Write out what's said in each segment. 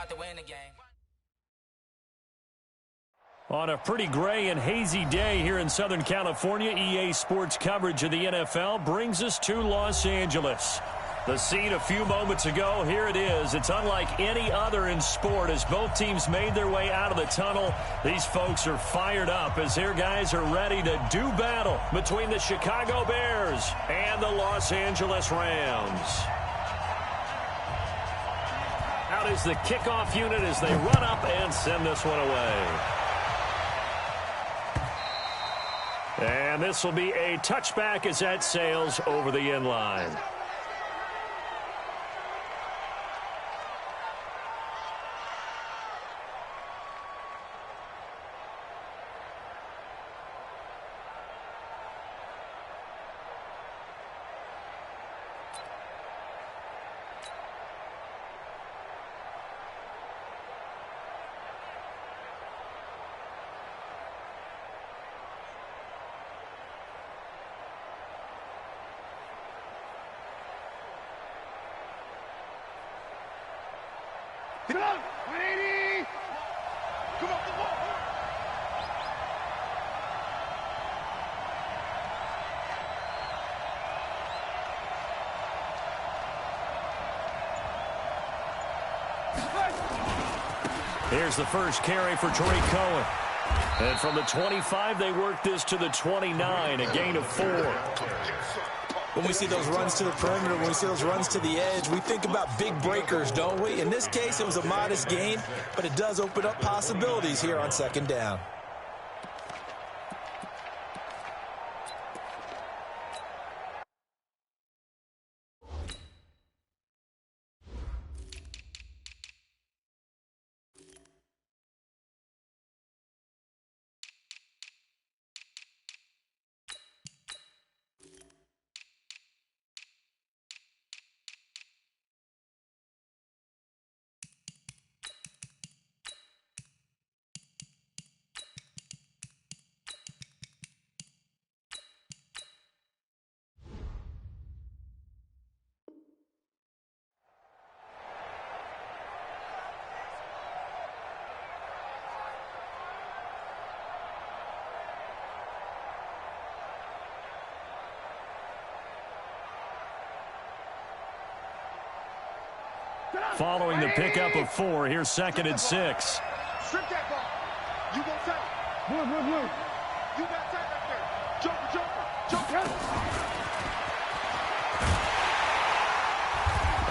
out to win the game. On a pretty gray and hazy day here in Southern California, EA Sports coverage of the NFL brings us to Los Angeles. The scene a few moments ago, here it is. It's unlike any other in sport as both teams made their way out of the tunnel. These folks are fired up as their guys are ready to do battle between the Chicago Bears and the Los Angeles Rams. Out is the kickoff unit as they run up and send this one away. And this will be a touchback as that sails over the end line. Come on, 180! Come on, come on! Here's the first carry for Tariq Cohen. And from the 25, they work this to the 29, a gain of 4. When we see those runs to the perimeter, when we see those runs to the edge, we think about big breakers, don't we? In this case, it was a modest gain, but it does open up possibilities here on second down. Following the pickup of 4, here's 2nd and 6. Strip that ball. You won't take. Blue. You got that right there. Jumper.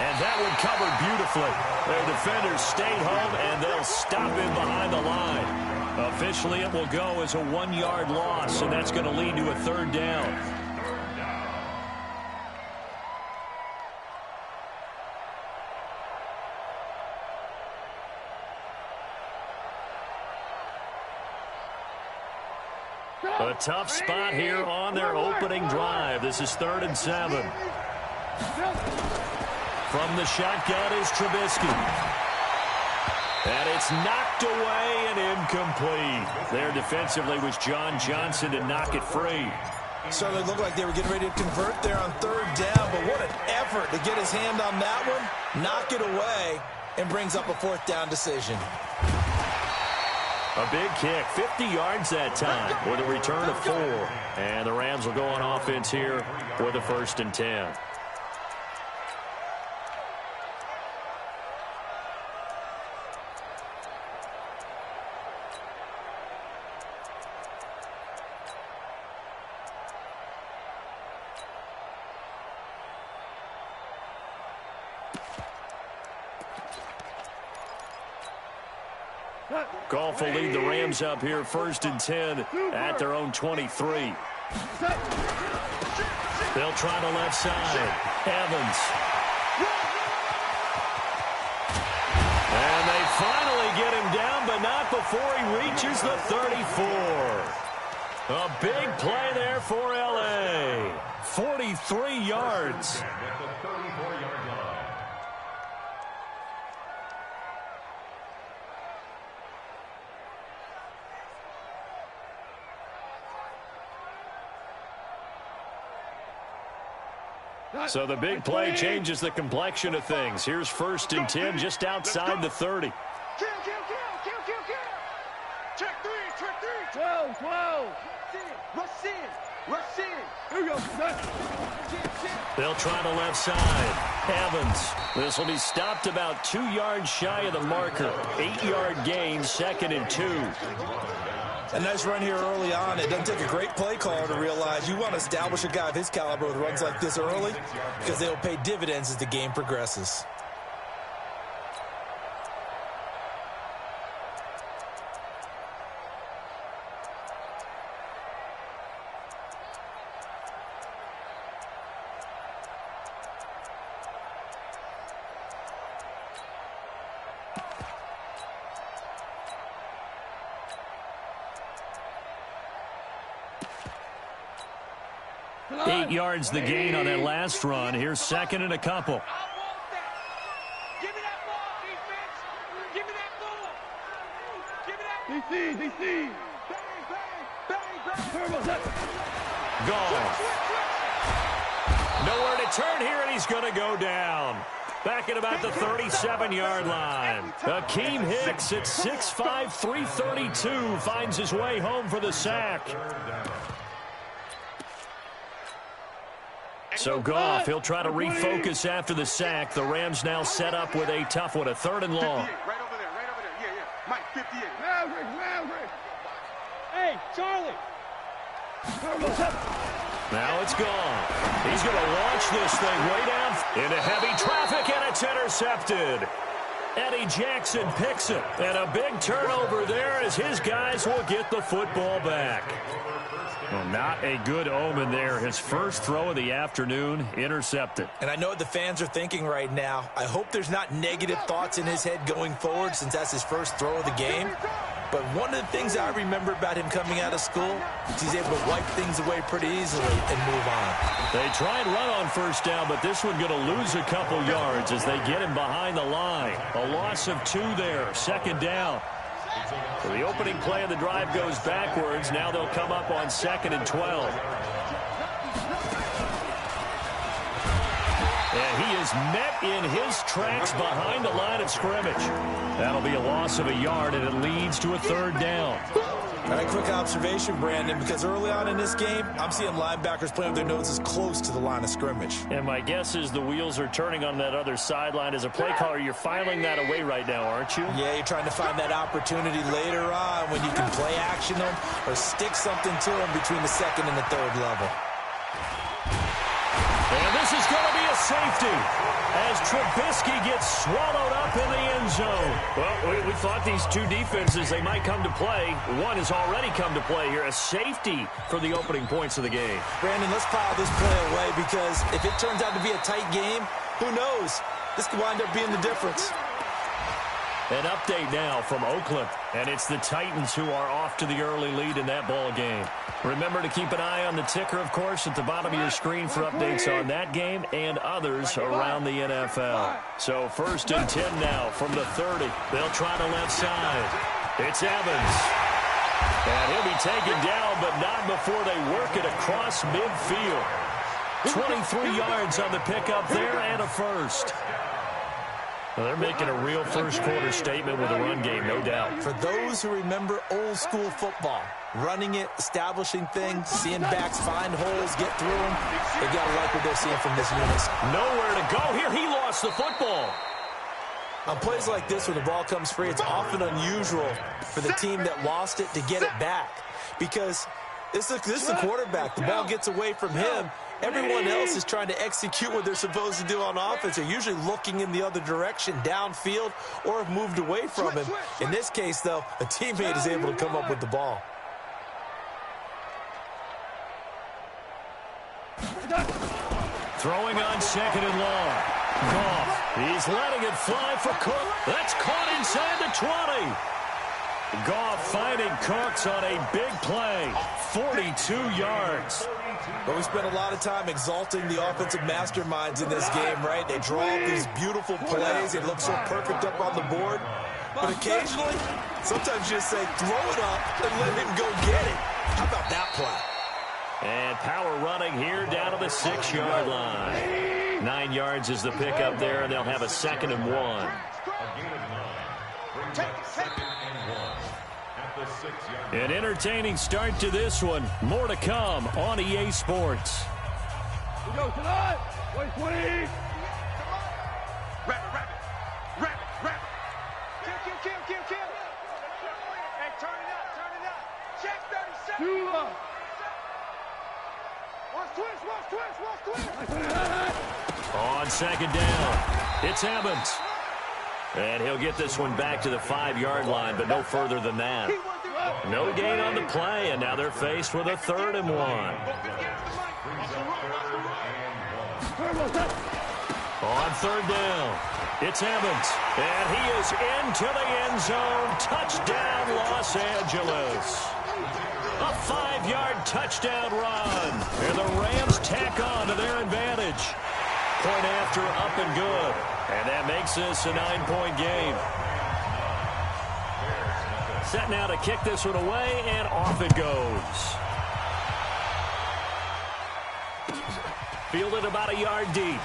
And that one covered beautifully. Their defenders stayed home, and they'll stop him behind the line. Officially, it will go as a 1-yard loss, and that's going to lead to a 3rd down. A tough spot here on their opening drive. This is 3rd and 7. From the shotgun is Trubisky. And it's knocked away and incomplete. There defensively was John Johnson to knock it free. Certainly looked like they were getting ready to convert there on 3rd down, but what an effort to get his hand on that one, knock it away, and brings up a 4th down decision. A big kick, 50 yards that time with a return of 4. And the Rams will go on offense here with a 1st and 10. Goff will lead the Rams up here 1st and 10 at their own 23. They'll try the left side. Evans. And they finally get him down, but not before he reaches the 34. A big play there for L.A. 43 yards. So the big play changes the complexion of things. Here's 1st and 10 just outside the 30. Kill. Check three. 12. Rush in. Here we go. They'll try the left side. Evans. This will be stopped about 2 yards shy of the marker. 8-yard gain, 2nd and 2. A nice run here early on. It doesn't take a great play caller to realize you want to establish a guy of his caliber with runs like this early because they'll pay dividends as the game progresses. Eight yards the gain on that last run. Here's 2nd and a couple. Give me that ball, defense. Give me that ball. Give me that. DC. Bang. Gone. Nowhere to turn here, and he's going to go down. Back at about the 37-yard line. Akeem Hicks at 6'5", 332 finds his way home for the sack. So Goff, he'll try to refocus after the sack. The Rams now set up with a tough one, a 3rd and long. Right over there. Yeah. Mike, 58. Maverick. Hey, Charlie. Now it's gone. He's going to launch this thing way down into heavy traffic, and it's intercepted. Eddie Jackson picks it, and a big turnover there as his guys will get the football back. Well, not a good omen there. His first throw of the afternoon, intercepted. And I know what the fans are thinking right now. I hope there's not negative thoughts in his head going forward since that's his first throw of the game. But one of the things I remember about him coming out of school is he's able to wipe things away pretty easily and move on. They try and run on 1st down, but this one going to lose a couple yards as they get him behind the line. A loss of 2 there, 2nd down. So the opening play of the drive goes backwards. Now they'll come up on 2nd and 12. And he is met in his tracks behind the line of scrimmage. That'll be a loss of a yard, and it leads to a 3rd down. All right, quick observation, Brandon, because early on in this game, I'm seeing linebackers playing with their noses close to the line of scrimmage. And my guess is the wheels are turning on that other sideline. As a play caller, you're filing that away right now, aren't you? Yeah, you're trying to find that opportunity later on when you can play action them or stick something to them between the 2nd and the 3rd level. And this is going to be a safety as Trubisky gets swallowed up in the end zone. Well, we thought these two defenses, they might come to play. One has already come to play here. A safety for the opening points of the game. Brandon, let's pile this play away because if it turns out to be a tight game, who knows? This could wind up being the difference. An update now from Oakland, and it's the Titans who are off to the early lead in that ball game. Remember to keep an eye on the ticker, of course, at the bottom of your screen for updates on that game and others around the NFL. So 1st and 10 now from the 30. They'll try the left side. It's Evans. And he'll be taken down, but not before they work it across midfield. 23 yards on the pickup there and a first. Well, they're making a real first-quarter statement with a run game, no doubt. For those who remember old-school football, running it, establishing things, seeing backs find holes, get through them, they got to like what they're seeing from this unit. Nowhere to go here. He lost the football. On plays like this where the ball comes free, it's often unusual for the team that lost it to get it back because this is a quarterback. The ball gets away from him. Everyone else is trying to execute what they're supposed to do on offense. They're usually looking in the other direction, downfield, or have moved away from him. In this case, though, a teammate is able to come up with the ball. Throwing on 2nd and long. Goff, he's letting it fly for Cook. That's caught inside the 20. Goff finding Cooks on a big play. 42 yards. But we spent a lot of time exalting the offensive masterminds in this game, right? They draw up these beautiful plays. They look so perfect up on the board. But occasionally, sometimes you just say, throw it up and let him go get it. How about that play? And power running here down to the 6-yard line. 9 yards is the pickup there, and they'll have a 2nd and 1. An entertaining start to this one. More to come on EA Sports. We go tonight. 2020. Rabbit. Kill. Hey, turn it up. Check 37. Watch twist. On 2nd down, it's Evans. And he'll get this one back to the 5-yard line, but no further than that. No gain on the play, and now they're faced with a 3rd and 1. On 3rd down, it's Evans. And he is into the end zone. Touchdown, Los Angeles. A 5-yard touchdown run. And the Rams tack on to their advantage. Point after, up and good. And that makes this a 9-point game. Set now to kick this one away, and off it goes. Fielded about a yard deep.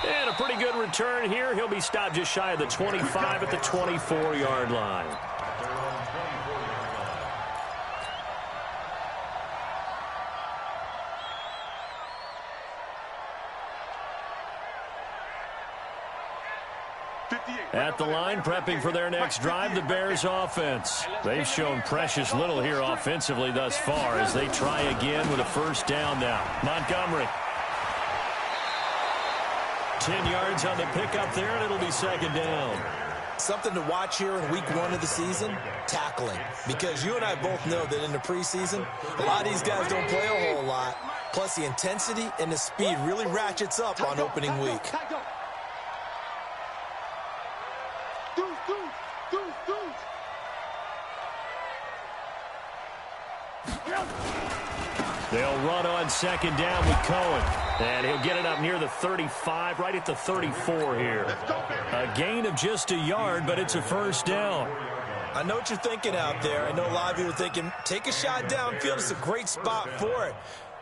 And a pretty good return here. He'll be stopped just shy of the 25 at the 24-yard line. At the line, prepping for their next drive, the Bears offense. They've shown precious little here offensively thus far as they try again with a 1st down now. Montgomery. 10 yards on the pickup there, and it'll be 2nd down. Something to watch here in week 1 of the season, tackling. Because you and I both know that in the preseason, a lot of these guys don't play a whole lot. Plus, the intensity and the speed really ratchets up on opening week. They'll run on 2nd down with Cohen. And he'll get it up near the 35, right at the 34 here. A gain of just a yard, but it's a 1st down. I know what you're thinking out there. I know a lot of you are thinking, take a shot downfield. It's a great spot for it.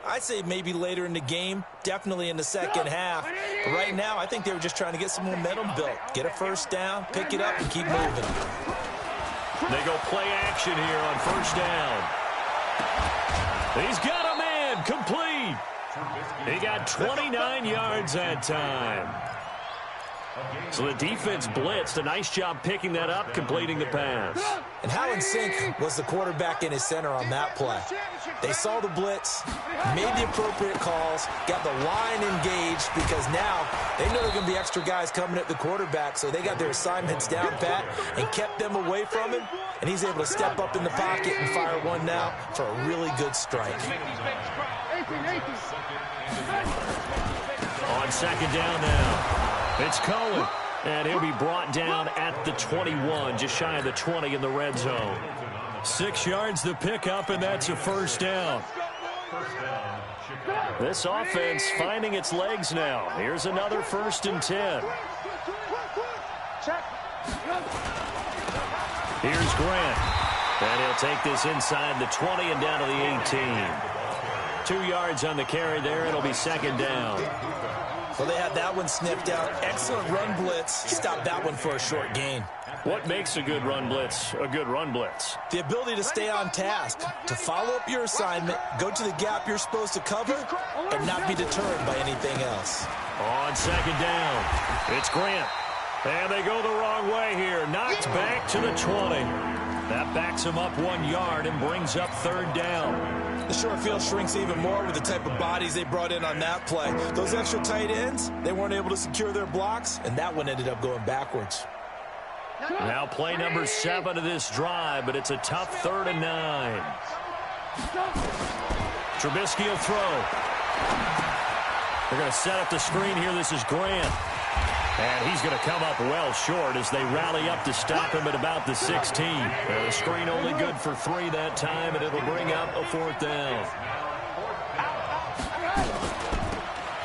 I'd say maybe later in the game, definitely in the 2nd half. But right now, I think they were just trying to get some momentum built. Get a 1st down, pick it up, and keep moving. They go play action here on 1st down. He's got a man, complete. He got 29 yards that time. So the defense blitzed. A nice job picking that up, completing the pass. And how in sync was the quarterback in his center on that play? They saw the blitz, made the appropriate calls, got the line engaged because now they know there are going to be extra guys coming at the quarterback, so they got their assignments down pat and kept them away from him, and he's able to step up in the pocket and fire one now for a really good strike. On 2nd down now. It's Cohen, and he'll be brought down at the 21, just shy of the 20 in the red zone. 6 yards the pickup, and that's a 1st down. This offense finding its legs now. Here's another 1st and 10. Here's Grant, and he'll take this inside the 20 and down to the 18. 2 yards on the carry there. It'll be 2nd down. Well, they had that one sniffed out. Excellent run blitz. Stopped that one for a short gain. What makes a good run blitz a good run blitz? The ability to stay on task, to follow up your assignment, go to the gap you're supposed to cover, and not be deterred by anything else. On 2nd down, it's Grant. And they go the wrong way here. Knocked back to the 20. That backs him up 1 yard and brings up 3rd down. The short field shrinks even more with the type of bodies they brought in on that play. Those extra tight ends, they weren't able to secure their blocks, and that one ended up going backwards. Now play number 7 of this drive, but it's a tough 3rd and 9. Trubisky will throw. They're going to set up the screen here. This is Grant. And he's going to come up well short as they rally up to stop him at about the 16. The screen only good for 3 that time, and it'll bring up a 4th down.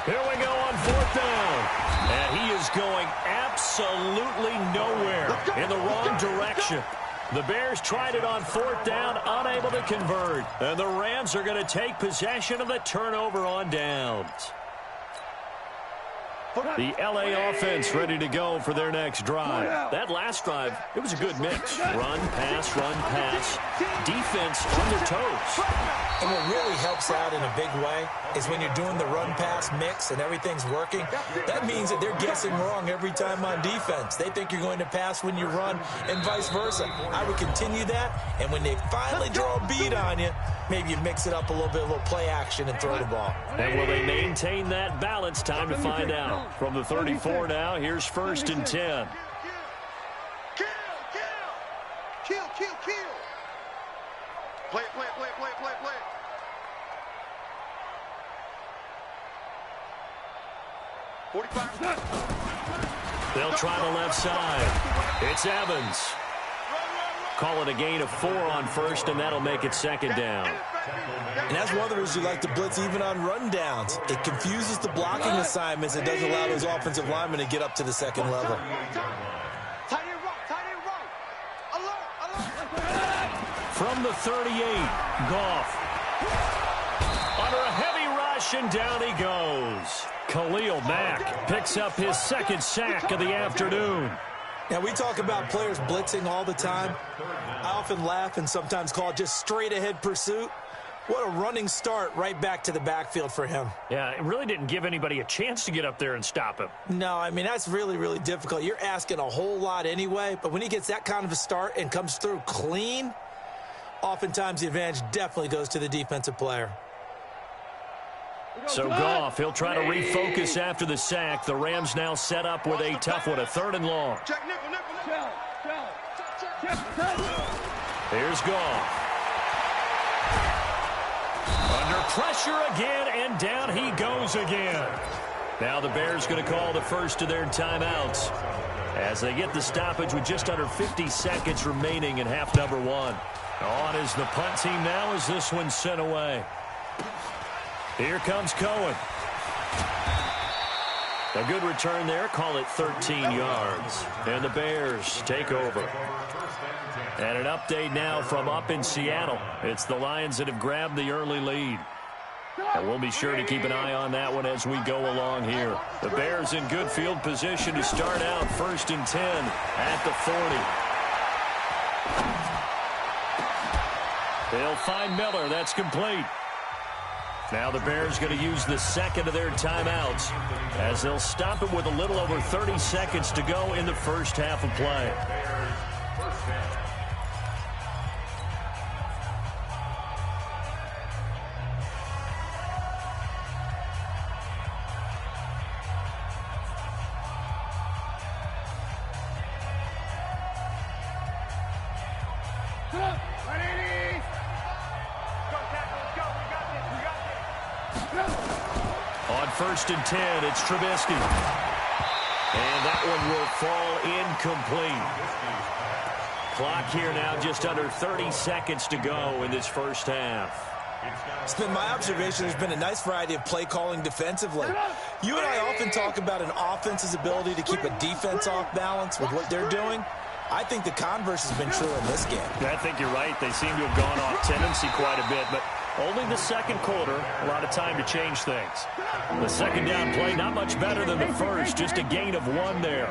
Here we go on 4th down. And he is going absolutely nowhere in the wrong direction. The Bears tried it on 4th down, unable to convert. And the Rams are going to take possession of the turnover on downs. The LA offense ready to go for their next drive. That last drive, it was a good mix. Run, pass, defense on their toes. And what really helps out in a big way is when you're doing the run-pass mix and everything's working, that means that they're guessing wrong every time on defense. They think you're going to pass when you run and vice versa. I would continue that, and when they finally draw a beat on you, maybe you mix it up a little play action and throw the ball. And will they maintain that balance? Time to find out. From the 34 now, here's 1st and 10. Kill. Play. 45. They'll try the left side. It's Evans. Call it a gain of 4 on 1st, and that'll make it 2nd down. And that's one of the reasons you like to blitz even on rundowns. It confuses the blocking assignments. It doesn't allow those offensive linemen to get up to the 2nd level. Tight end right. Alert. From the 38, Goff. Under a heavy rush, and down he goes. Khalil Mack picks up his 2nd sack of the afternoon. Now, we talk about players blitzing all the time. I often laugh and sometimes call it just straight-ahead pursuit. What a running start right back to the backfield for him. Yeah, it really didn't give anybody a chance to get up there and stop him. No, I mean, that's really, really difficult. You're asking a whole lot anyway, but when he gets that kind of a start and comes through clean, oftentimes the advantage definitely goes to the defensive player. So Goff, he'll try to refocus after the sack. The Rams now set up with a tough one, a 3rd and long. Here's Goff. Under pressure again, and down he goes again. Now the Bears going to call the first of their timeouts as they get the stoppage with just under 50 seconds remaining in half number 1. On is the punt team now as this one's sent away. Here comes Cohen. A good return there. Call it 13 yards. And the Bears take over. And an update now from up in Seattle. It's the Lions that have grabbed the early lead. And we'll be sure to keep an eye on that one as we go along here. The Bears in good field position to start out 1st and 10 at the 40. They'll find Miller. That's complete. Now the Bears going to use the 2nd of their timeouts as they'll stop it with a little over 30 seconds to go in the first half of play. On 1st and 10, it's Trubisky. And that one will fall incomplete. Clock here now just under 30 seconds to go in this first half. It's been my observation there's been a nice variety of play calling defensively. You and I often talk about an offense's ability to keep a defense off balance with what they're doing. I think the converse has been true in this game. I think you're right. They seem to have gone off tendency quite a bit, but only the 2nd quarter, a lot of time to change things. The 2nd down play, not much better than the first, just a gain of 1 there.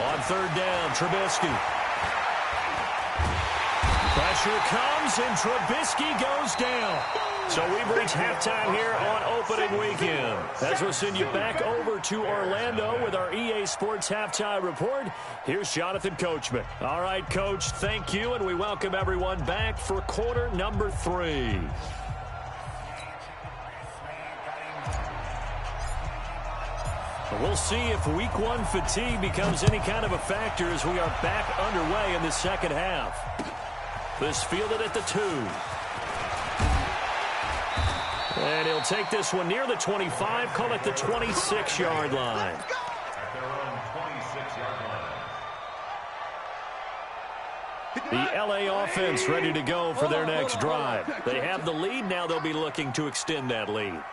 On 3rd down, Trubisky. Pressure comes, and Trubisky goes down. So we've reached halftime here on opening weekend. As we'll send you back over to Orlando with our EA Sports Halftime Report, here's Jonathan Coachman. All right, Coach, thank you, and we welcome everyone back for quarter number 3. We'll see if week 1 fatigue becomes any kind of a factor as we are back underway in the second half. This fielded at the 2. And he'll take this one near the 25, call it the 26-yard line. The LA offense ready to go for their next drive. They have the lead, now they'll be looking to extend that lead.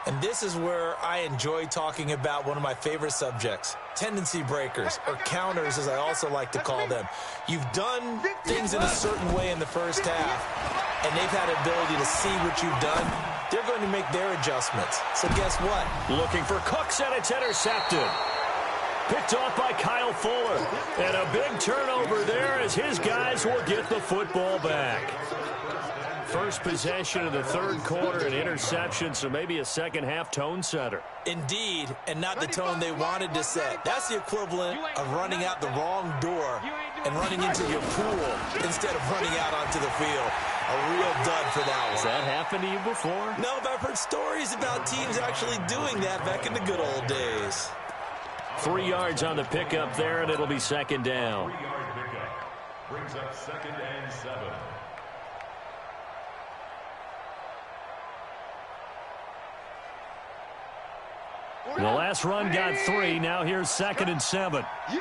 And this is where I enjoy talking about one of my favorite subjects, tendency breakers, or counters as I also like to call them. You've done things in a certain way in the first half, and they've had the ability to see what you've done. They're going to make their adjustments. So guess what? Looking for Cooks, and it's intercepted. Picked off by Kyle Fuller. And a big turnover there as his guys will get the football back. First possession of the third quarter, an interception, so maybe a second-half tone setter. Indeed, and not the tone they wanted to set. That's the equivalent of running out the wrong door and running into your pool instead of running out onto the field. A real dud for that one. Has that happened to you before? No, but I've heard stories about teams actually doing that back in the good old days. 3 yards on the pickup there, and it'll be second down. 3-yard pickup brings up 2nd and 7. The last run got 3. Now here's 2nd and 7. You.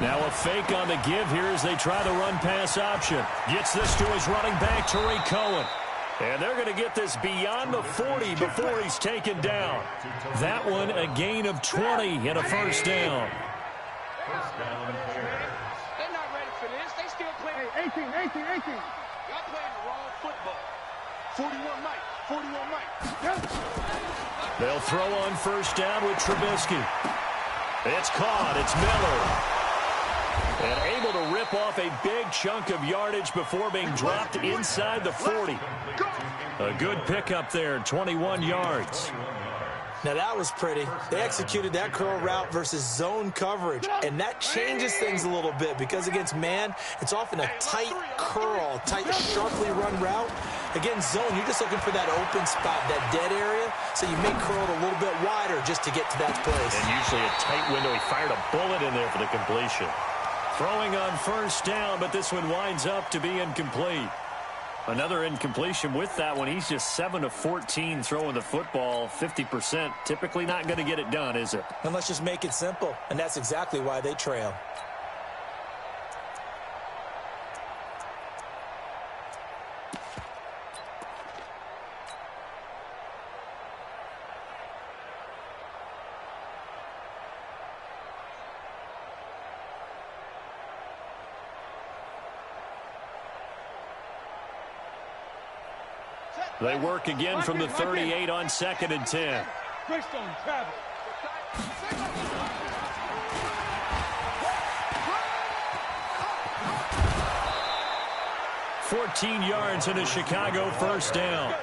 Now a fake on the give here as they try the run-pass option. Gets this to his running back, Tariq Cohen. And they're going to get this beyond the 40 before he's taken down. That one a gain of 20 and a first down. They're not ready for this. They still playing. 18. Y'all playing the wrong football. 41 Mike. They'll throw on first down with Trubisky. It's caught. It's Miller. And able to rip off a big chunk of yardage before being dropped inside the 40. A good pickup there, 21 yards. Now that was pretty. They executed that curl route versus zone coverage, and that changes things a little bit because against man, it's often a tight curl, tight, sharply run route. Against zone, you're just looking for that open spot, that dead area, so you may curl it a little bit wider just to get to that place. And usually a tight window. He fired a bullet in there for the completion. Throwing on first down, but this one winds up to be incomplete. Another incompletion with that one. He's just 7 of 14 throwing the football, 50%. Typically not going to get it done, is it? And let's just make it simple, and that's exactly why they trail. They work again from the 38 on 2nd and 10. Greystone, travel. 14 yards and a Chicago first down.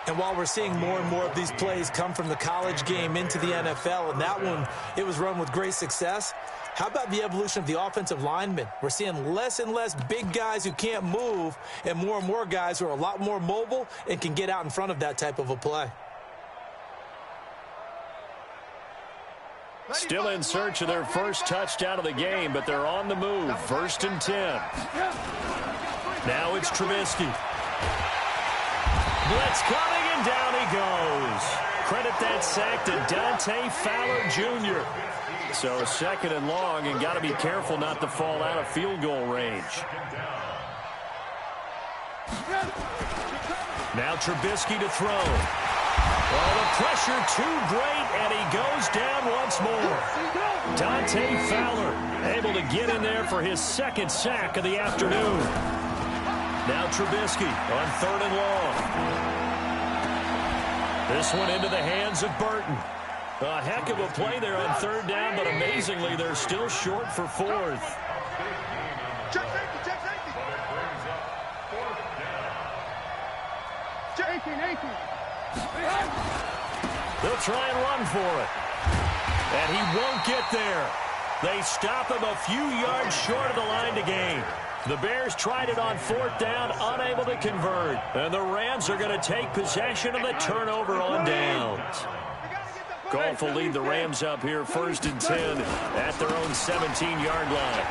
And while we're seeing more and more of these plays come from the college game into the NFL, and that one, it was run with great success, how about the evolution of the offensive linemen? We're seeing less and less big guys who can't move and more guys who are a lot more mobile and can get out in front of that type of a play. Still in search of their first touchdown of the game, but they're on the move. 1st and 10. Now it's Trubisky. Blitz coming, and down he goes. Credit that sack to Dante Fowler Jr. So 2nd and long, and got to be careful not to fall out of field goal range. Now Trubisky to throw. Well, the pressure too great, and he goes down once more. Dante Fowler able to get in there for his 2nd sack of the afternoon. Now Trubisky on 3rd and long. This one into the hands of Burton. A heck of a play there on 3rd down, but amazingly, they're still short for 4th. Check safety. 18. They'll try and run for it. And he won't get there. They stop him a few yards short of the line to gain. The Bears tried it on 4th down, unable to convert. And the Rams are going to take possession of the turnover on downs. Goff will lead the Rams up here 1st and 10 at their own 17-yard line.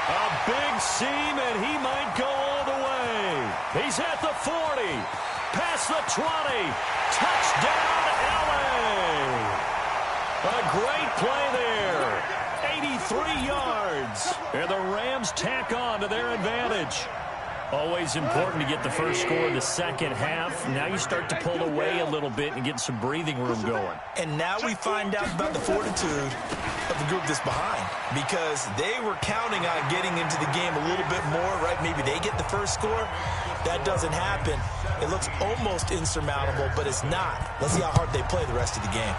A big seam, and he might go all the way. He's at the 40, past the 20. Touchdown, LA. A great play there. 83 yards. And the Rams tack on to their advantage. Always important to get the first score in the second half. Now you start to pull away a little bit and get some breathing room going. And now we find out about the fortitude of the group that's behind, because they were counting on getting into the game a little bit more, right? Maybe they get the first score. That doesn't happen. It looks almost insurmountable, but it's not. Let's see how hard they play the rest of the game.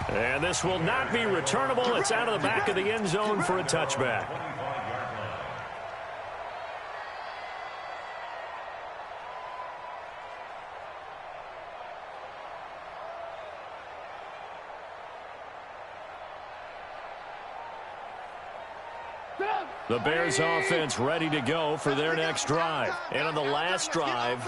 And this will not be returnable. It's out of the back of the end zone for a touchback. The Bears offense ready to go for their next drive. And on the last drive,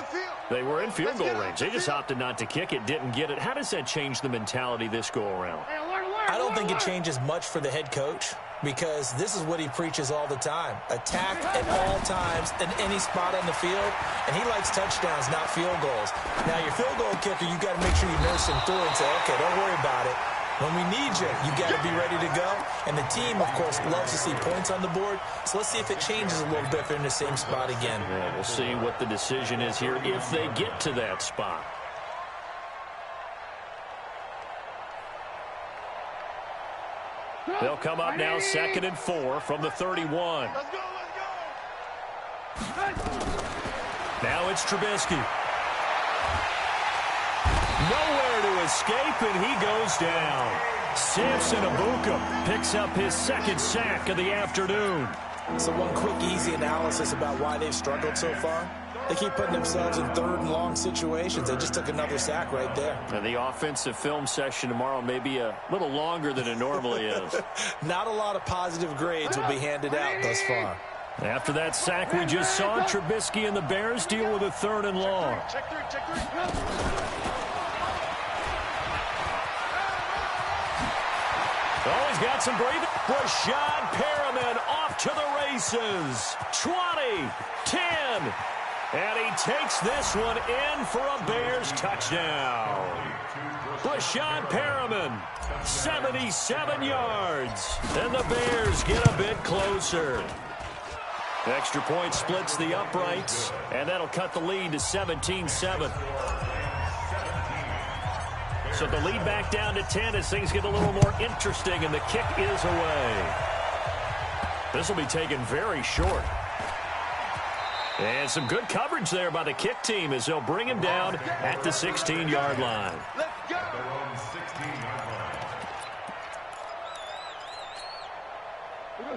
they were in field goal range. They just opted not to kick it, didn't get it. How does that change the mentality this go-around? I don't think it changes much for the head coach, because this is what he preaches all the time. Attack at all times in any spot on the field, and he likes touchdowns, not field goals. Now, your field goal kicker, you got to make sure you nurse him through and say, okay, don't worry about it. When we need you, you got to be ready to go. And the team, of course, loves to see points on the board. So let's see if it changes a little bit if they're in the same spot again. Yeah, we'll see what the decision is here if they get to that spot. They'll come up now 2nd and 4 from the 31. Let's go, let's go. Now it's Trubisky. Nowhere to escape, and he goes down. Samson Abuka picks up his 2nd sack of the afternoon. So one quick, easy analysis about why they've struggled so far. They keep putting themselves in 3rd and long situations. They just took another sack right there. And the offensive film session tomorrow may be a little longer than it normally is. Not a lot of positive grades will be handed out thus far. After that sack we just saw, Trubisky and the Bears deal with a 3rd and long. Check three. Oh, he's got some breathing. Rashad Perriman off to the races. 20, 10. And he takes this one in for a Bears touchdown. Rashad Perriman, 77 yards. And the Bears get a bit closer. Extra point splits the uprights, and that'll cut the lead to 17-7. So the lead back down to 10 as things get a little more interesting, and the kick is away. This will be taken very short. And some good coverage there by the kick team as they'll bring him down at the 16-yard line. Let's go.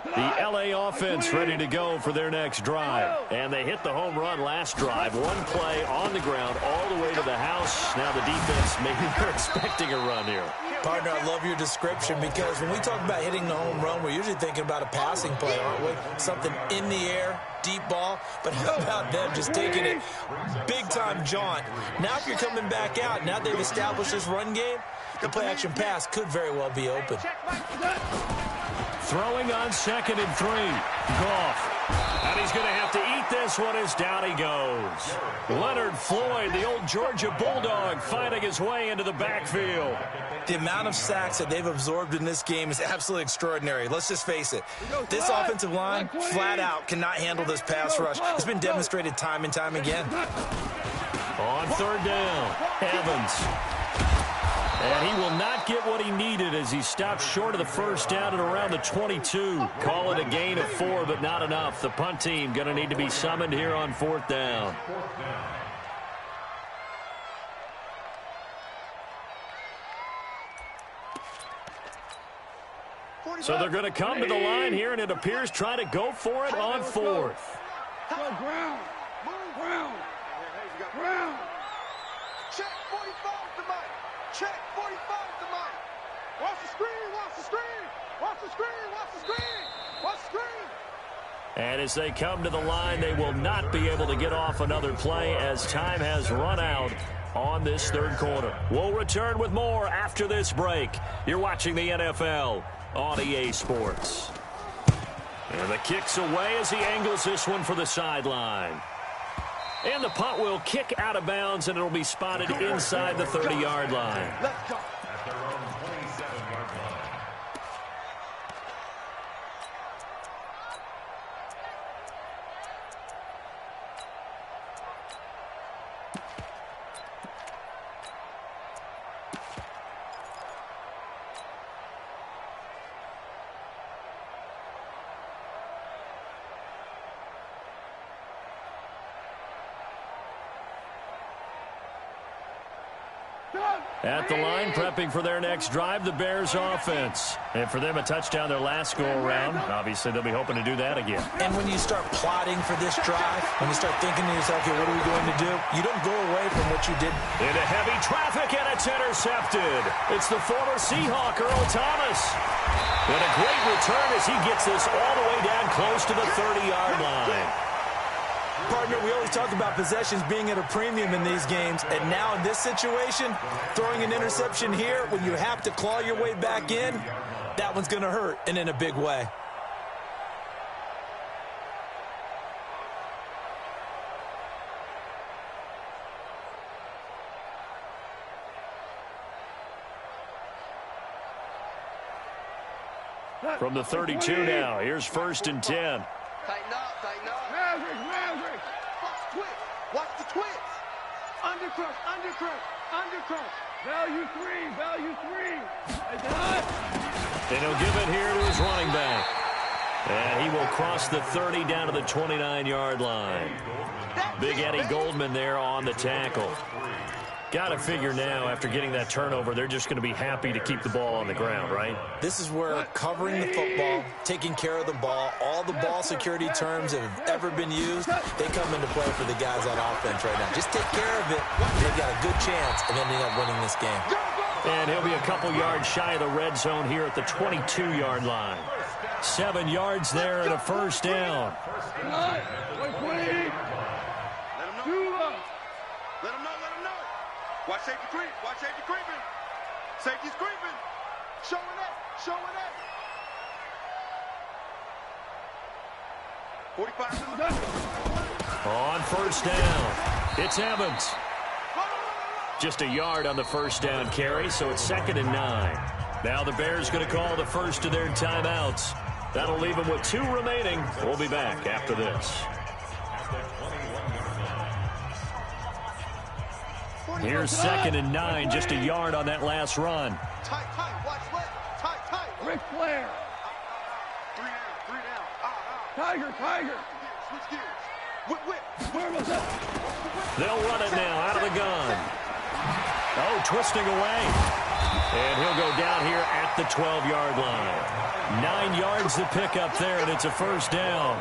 The L.A. offense ready to go for their next drive. And they hit the home run last drive. One play on the ground all the way to the house. Now the defense, maybe they're expecting a run here. Partner, I love your description, because when we talk about hitting the home run, we're usually thinking about a passing play, aren't we? Something in the air, deep ball. But how about them just taking it big-time jaunt? Now if you're coming back out, now they've established this run game, the play-action pass could very well be open. Throwing on 2nd and 3. Goff. And he's going to have to eat this one as down he goes. Leonard Floyd, the old Georgia Bulldog, finding his way into the backfield. The amount of sacks that they've absorbed in this game is absolutely extraordinary. Let's just face it. This offensive line, flat out, cannot handle this pass rush. It's been demonstrated time and time again. On 3rd down, Evans. And he will not get what he needed as he stopped short of the first down at around the 22. Call it a gain of 4, but not enough. The punt team going to need to be summoned here on 4th down. So they're going to come to the line here, and it appears trying to go for it on 4th. Ground. Check 45 to Mike. Check 45 to Mike. Watch the screen. Watch the screen. Watch the screen. Watch the screen. Watch the screen. And as they come to the line, they will not be able to get off another play as time has run out on this 3rd quarter. We'll return with more after this break. You're watching the NFL on EA Sports. And the kick's away as he angles this one for the sideline. And the punt will kick out of bounds, and it'll be spotted inside the 30-yard line. Let's go. At their own 27-yard line. At the line, prepping for their next drive, the Bears offense. And for them, a touchdown their last go-around. Obviously, they'll be hoping to do that again. And when you start plotting for this drive, when you start thinking to yourself, okay, what are we going to do? You don't go away from what you did. Into heavy traffic, and it's intercepted. It's the former Seahawk, Earl Thomas. And a great return as he gets this all the way down close to the 30-yard line. Partner, we always talk about possessions being at a premium in these games, and now in this situation, throwing an interception here when you have to claw your way back in, that one's going to hurt, and in a big way. From the 32 now, here's 1st and 10. Tighten up, tighten up. Maverick. Watch the twist. Undercrush. Value three. And he'll give it here to his running back. And he will cross the 30 down to the 29-yard line. Big Eddie Goldman there on the tackle. Got to figure now, after getting that turnover, they're just going to be happy to keep the ball on the ground, right? This is where covering the football, taking care of the ball, all the ball security terms that have ever been used, they come into play for the guys on offense right now. Just take care of it, they've got a good chance of ending up winning this game. And he'll be a couple yards shy of the red zone here at the 22-yard line. 7 yards there and a 1st down. Let him know. Watch safety creeping. Safety's creeping. Showing up. 45. On 1st down, it's Evans. Just a yard on the 1st down carry, so it's 2nd and 9. Now the Bears going to call the first of their timeouts. That'll leave them with 2 remaining. We'll be back after this. Here's 2nd and 9, just a yard on that last run. Tight, watch left. Tight. Ric Flair. 3 down. Tiger. Switch gears. Whip. Where was that? They'll run it now out of the gun. Oh, twisting away. And he'll go down here at the 12-yard line. 9 yards to pick up there, and it's a 1st down.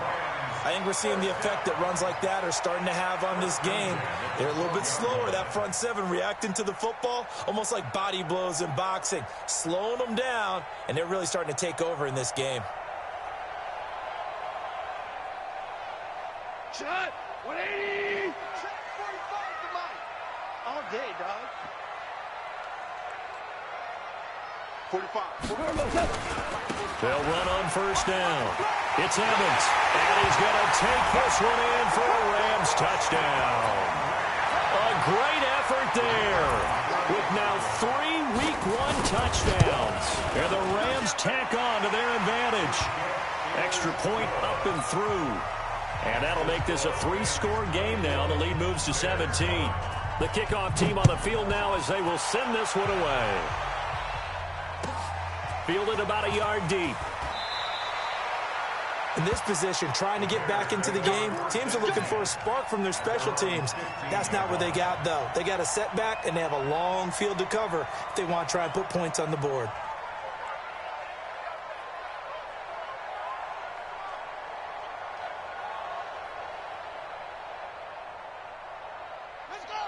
I think we're seeing the effect that runs like that are starting to have on this game. They're a little bit slower, that front 7 reacting to the football, almost like body blows in boxing, slowing them down, and they're really starting to take over in this game. Shot. 180. Check 45 to Mike. All day, dog. 45. They'll run on 1st down. It's Evans, and he's going to take this one in for a Rams touchdown. A great effort there with now 3 Week 1 touchdowns. And the Rams tack on to their advantage. Extra point up and through. And that'll make this a 3-score game now. The lead moves to 17. The kickoff team on the field now as they will send this one away. Fielded about a yard deep. In this position, trying to get back into the game, teams are looking for a spark from their special teams. That's not what they got, though. They got a setback, and they have a long field to cover if they want to try and put points on the board.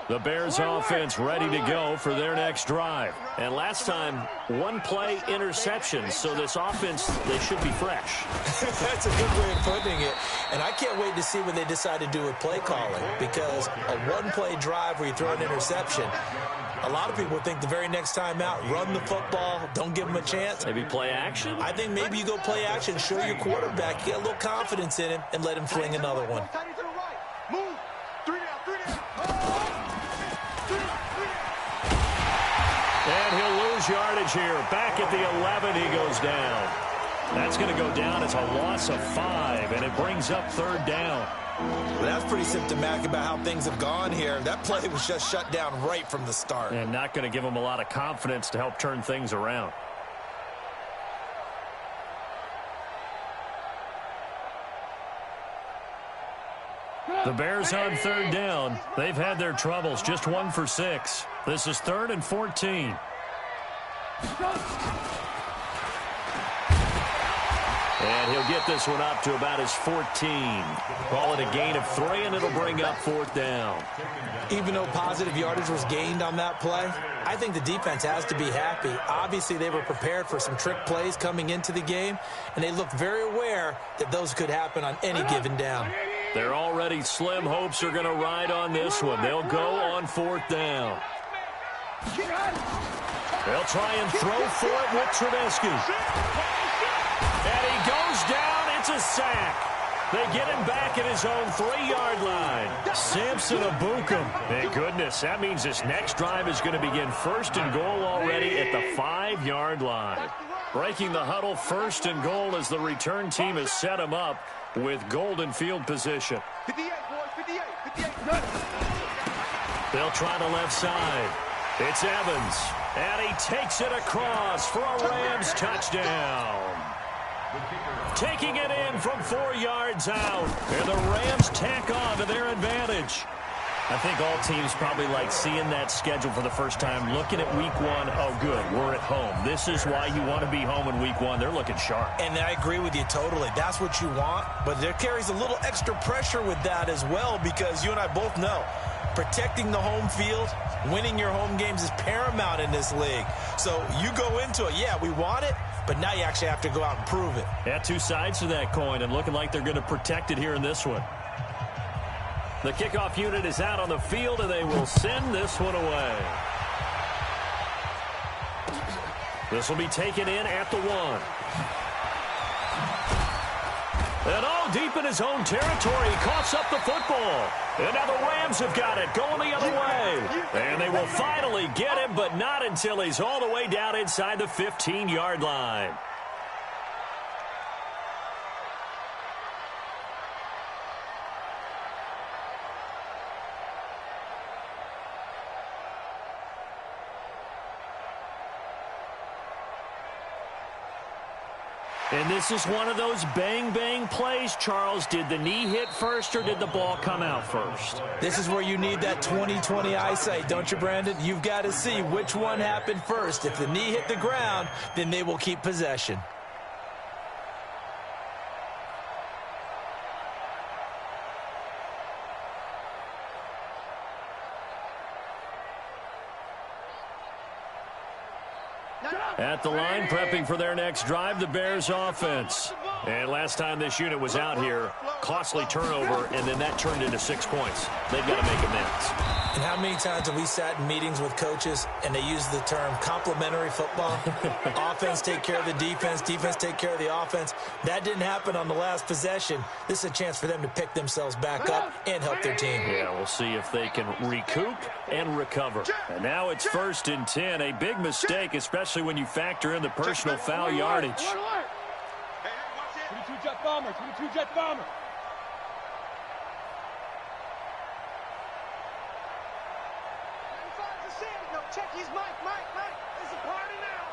The Bears offense ready to go for their next drive. And last time, 1-play interception. So this offense, they should be fresh. That's a good way of putting it. And I can't wait to see what they decide to do with play calling. Because a 1-play drive where you throw an interception, a lot of people think the very next time out, run the football, don't give them a chance. Maybe play action? I think maybe you go play action, show your quarterback, get a little confidence in him, and let him fling another one. Move. 3 down. And he'll lose yardage here. Back at the 11, he goes down. That's going to go down as a loss of 5, and it brings up 3rd down. Well, that's pretty symptomatic about how things have gone here. That play was just shut down right from the start. And not going to give him a lot of confidence to help turn things around. The Bears on third down. They've had their troubles, just 1 for 6. This is 3rd and 14. And he'll get this one up to about his 14. Call it a gain of 3, and it'll bring up 4th down. Even though positive yardage was gained on that play, I think the defense has to be happy. Obviously, they were prepared for some trick plays coming into the game, and they looked very aware that those could happen on any given down. Their already slim hopes are going to ride on this one. They'll go on 4th down. They'll try and throw for it with Trubisky. And he goes down. It's a sack. They get him back at his own 3-yard line. Samson Abukum. Thank goodness. That means this next drive is going to begin 1st and goal already at the 5-yard line. Breaking the huddle, 1st and goal as the return team has set him up with golden field position. 58, boys, 58, 58. They'll try the left side. It's Evans. And he takes it across for a Rams touchdown. Taking it in from 4 yards out. And the Rams tack on to their advantage. I think all teams probably like seeing that schedule for the first time, looking at week 1. Oh, good, we're at home. This is why you want to be home in week 1. They're looking sharp. And I agree with you totally. That's what you want. But there carries a little extra pressure with that as well, because you and I both know protecting the home field, winning your home games is paramount in this league. So you go into it, yeah, we want it, but now you actually have to go out and prove it. Yeah, 2 sides to that coin, and looking like they're going to protect it here in this one. The kickoff unit is out on the field, and they will send this one away. This will be taken in at the 1. And deep in his own territory, he coughs up the football. And now the Rams have got it, going the other way. And they will finally get him, but not until he's all the way down inside the 15-yard line. And this is one of those bang-bang plays, Charles. Did the knee hit first or did the ball come out first? This is where you need that 20/20 eyesight, don't you, Brandon? You've got to see which one happened first. If the knee hit the ground, then they will keep possession. At the line, prepping for their next drive, the Bears offense. And last time this unit was out here, costly turnover, and then that turned into 6 points. They've got to make amends. And how many times have we sat in meetings with coaches and they use the term complementary football? Offense take care of the defense, defense take care of the offense. That didn't happen on the last possession. This is a chance for them to pick themselves back up and help their team. Yeah, we'll see if they can recoup and recover. And now it's 1st and 10, a big mistake, especially when you factor in the personal foul yardage. 22 jet bomber, 22 jet bomber. Check his mic. It's a party now.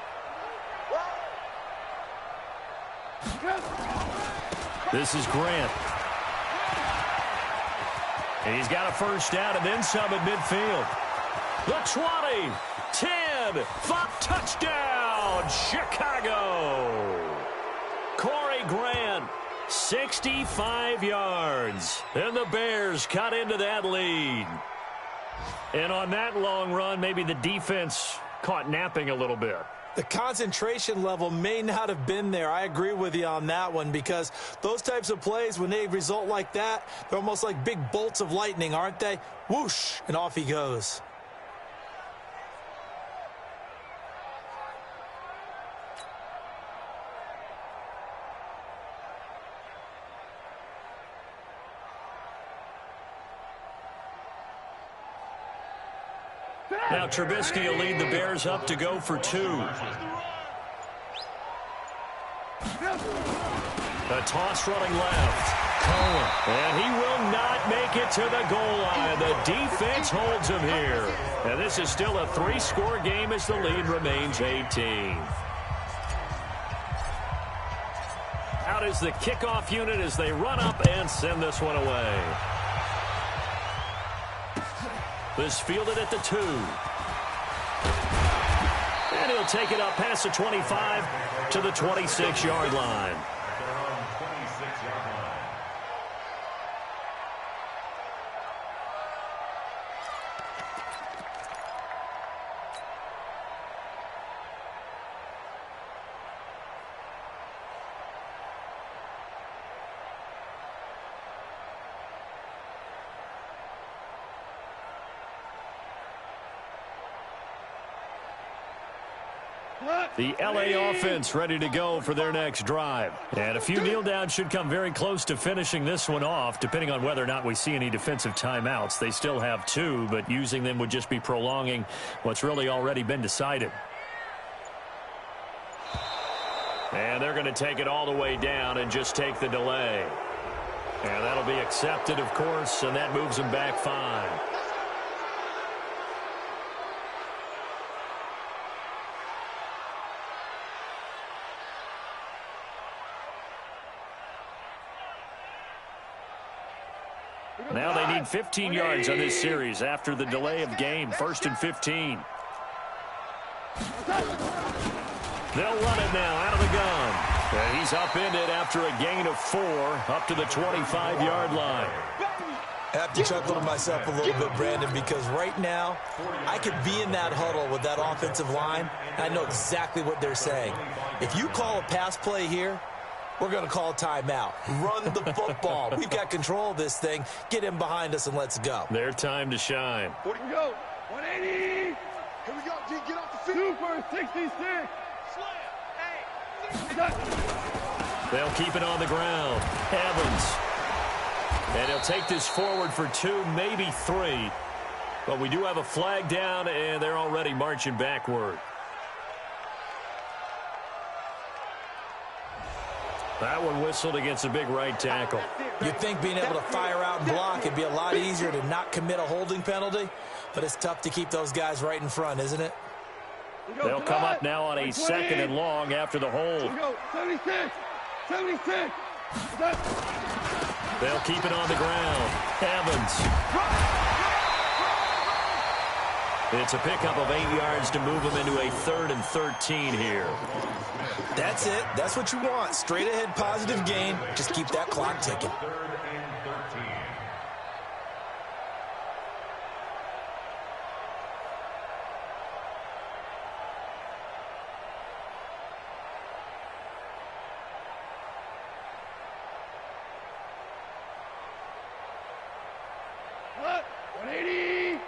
This is Grant. And he's got a first down and then some at midfield. The 20, 10, 5, touchdown, Chicago. Corey Grant, 65 yards. And the Bears cut into that lead. And on that long run, maybe the defense caught napping a little bit. The concentration level may not have been there. I agree with you on that one, because those types of plays, when they result like that, they're almost like big bolts of lightning, aren't they? Whoosh, and off he goes. Now Trubisky will lead the Bears up to go for 2. A toss running left. Cohen. And he will not make it to the goal line. The defense holds him here. And this is still a 3-score game as the lead remains 18. Out is the kickoff unit as they run up and send this one away. This fielded at the 2. And he'll take it up past the 25 to the 26-yard line. The LA offense ready to go for their next drive. And a few kneel downs should come very close to finishing this one off, depending on whether or not we see any defensive timeouts. They still have 2, but using them would just be prolonging what's really already been decided. And they're going to take it all the way down and just take the delay. And that'll be accepted, of course, and that moves them back 5. Now they need 15 yards on this series after the delay of game. 1st and 15. They'll run it now out of the gun. And he's upended after a gain of 4 up to the 25-yard line. I have to chuckle to myself a little bit, Brandon, because right now I could be in that huddle with that offensive line. I know exactly what they're saying. If you call a pass play here, we're going to call a timeout. Run the football. We've got control of this thing. Get him behind us and let's go. Their time to shine. Here we go. 180. Here we go, G. Get off the field. Super 66. Slam. Hey. They'll keep it on the ground. Evans. And he'll take this forward for 2, maybe 3. But we do have a flag down, and they're already marching backward. That one whistled against a big right tackle. You'd think being able to fire out and block would be a lot easier to not commit a holding penalty, but it's tough to keep those guys right in front, isn't it? They'll come up now on a 2nd and long after the hold. Here we go. 76. 76. They'll keep it on the ground. Evans. It's a pickup of 8 yards to move them into a 3rd and 13 here. That's it. That's what you want. Straight ahead positive gain. Just keep that clock ticking. What? 180.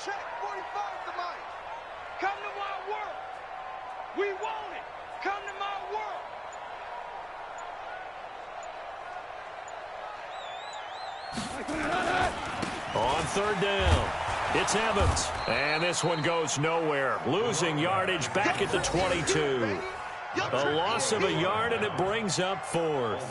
Check 45 to Mike. Come to my world. We want it. Come to my world. On 3rd down, it's Evans. And this one goes nowhere. Losing yardage back at the 22. A loss of a yard, and it brings up 4th.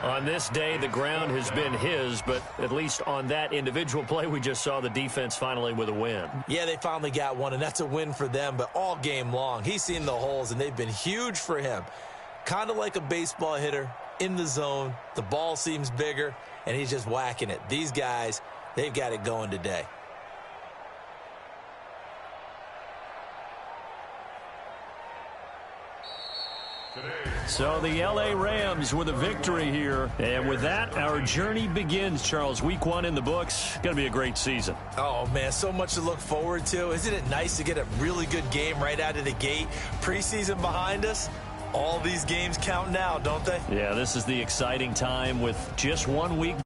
On this day, the ground has been his, but at least on that individual play, we just saw the defense finally with a win. Yeah, they finally got one, and that's a win for them, but all game long, he's seen the holes, and they've been huge for him. Kind of like a baseball hitter in the zone. The ball seems bigger, and he's just whacking it. These guys, they've got it going today. So the L.A. Rams with a victory here. And with that, our journey begins, Charles. Week 1 in the books. Going to be a great season. Oh, man, so much to look forward to. Isn't it nice to get a really good game right out of the gate? Preseason behind us. All these games count now, don't they? Yeah, this is the exciting time with just 1 week.